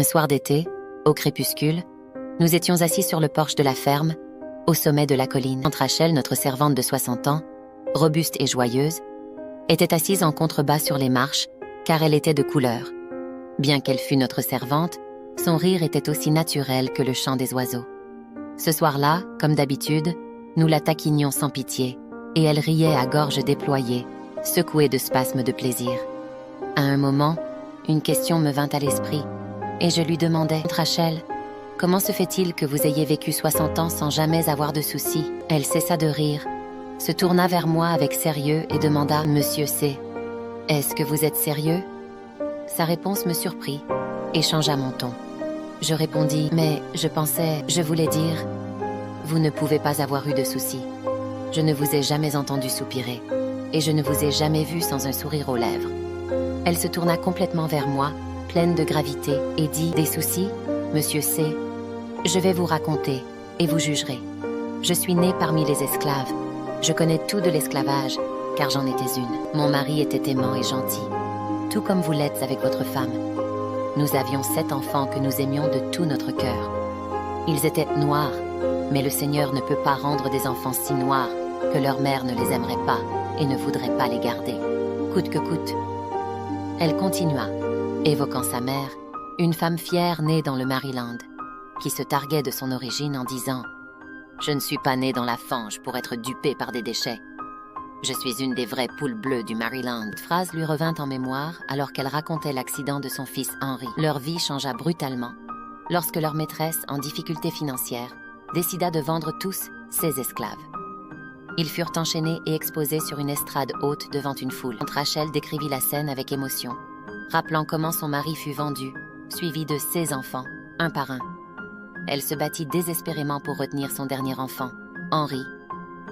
Un soir d'été, au crépuscule, nous étions assis sur le porche de la ferme, au sommet de la colline. Tante Rachel, notre servante de 60 ans, robuste et joyeuse, était assise en contrebas sur les marches, car elle était de couleur. Bien qu'elle fût notre servante, son rire était aussi naturel que le chant des oiseaux. Ce soir-là, comme d'habitude, nous la taquinions sans pitié, et elle riait à gorge déployée, secouée de spasmes de plaisir. À un moment, une question me vint à l'esprit, et je lui demandai « Tante Rachel, comment se fait-il que vous ayez vécu 60 ans sans jamais avoir de soucis ?» Elle cessa de rire, se tourna vers moi avec sérieux et demanda « Monsieur C, est-ce que vous êtes sérieux ?» Sa réponse me surprit et changea mon ton. Je répondis « Mais je voulais dire, vous ne pouvez pas avoir eu de soucis. Je ne vous ai jamais entendu soupirer, et je ne vous ai jamais vu sans un sourire aux lèvres. » Elle se tourna complètement vers moi, pleine de gravité, et dit « Des soucis, Monsieur C, je vais vous raconter, et vous jugerez. Je suis née parmi les esclaves. Je connais tout de l'esclavage, car j'en étais une. Mon mari était aimant et gentil, tout comme vous l'êtes avec votre femme. Nous avions 7 enfants que nous aimions de tout notre cœur. Ils étaient noirs, mais le Seigneur ne peut pas rendre des enfants si noirs que leur mère ne les aimerait pas et ne voudrait pas les garder, coûte que coûte. Elle continua, évoquant sa mère, une femme fière née dans le Maryland, qui se targuait de son origine en disant « Je ne suis pas née dans la fange pour être dupée par des déchets. Je suis une des vraies poules bleues du Maryland. » Cette phrase lui revint en mémoire alors qu'elle racontait l'accident de son fils Henry. Leur vie changea brutalement lorsque leur maîtresse, en difficulté financière, décida de vendre tous ses esclaves. Ils furent enchaînés et exposés sur une estrade haute devant une foule. Tante Rachel décrivit la scène avec émotion, rappelant comment son mari fut vendu, suivi de ses enfants, un par un. Elle se battit désespérément pour retenir son dernier enfant, Henry,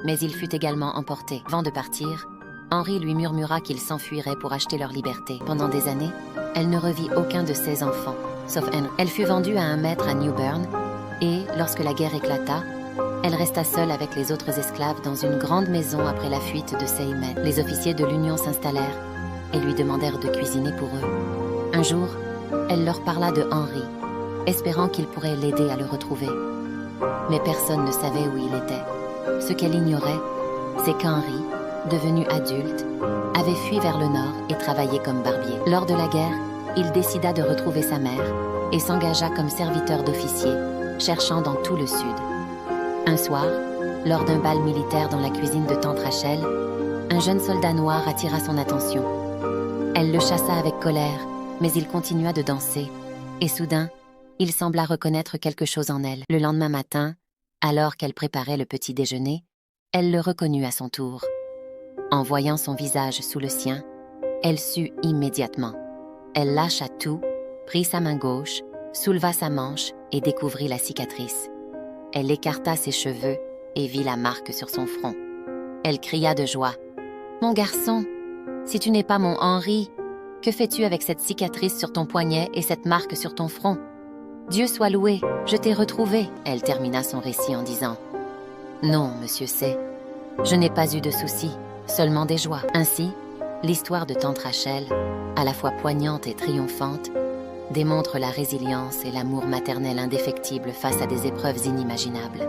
mais il fut également emporté. Avant de partir, Henry lui murmura qu'il s'enfuirait pour acheter leur liberté. Pendant des années, elle ne revit aucun de ses enfants, sauf Henry. Elle fut vendue à un maître à New Bern, et, lorsque la guerre éclata, elle resta seule avec les autres esclaves dans une grande maison après la fuite de Seymour. Les officiers de l'Union s'installèrent et lui demandèrent de cuisiner pour eux. Un jour, elle leur parla de Henry, espérant qu'il pourrait l'aider à le retrouver. Mais personne ne savait où il était. Ce qu'elle ignorait, c'est qu'Henry, devenu adulte, avait fui vers le nord et travaillé comme barbier. Lors de la guerre, il décida de retrouver sa mère et s'engagea comme serviteur d'officier, cherchant dans tout le sud. Un soir, lors d'un bal militaire dans la cuisine de Tante Rachel, un jeune soldat noir attira son attention. Elle le chassa avec colère, mais il continua de danser, et soudain, il sembla reconnaître quelque chose en elle. Le lendemain matin, alors qu'elle préparait le petit déjeuner, elle le reconnut à son tour. En voyant son visage sous le sien, elle sut immédiatement. Elle lâcha tout, prit sa main gauche, souleva sa manche et découvrit la cicatrice. Elle écarta ses cheveux et vit la marque sur son front. Elle cria de joie. « Mon garçon, si tu n'es pas mon Henry, que fais-tu avec cette cicatrice sur ton poignet et cette marque sur ton front? Dieu soit loué, je t'ai retrouvé. » Elle termina son récit en disant « Non, monsieur C, je n'ai pas eu de soucis, seulement des joies. » Ainsi, l'histoire de Tante Rachel, à la fois poignante et triomphante, démontre la résilience et l'amour maternel indéfectible face à des épreuves inimaginables.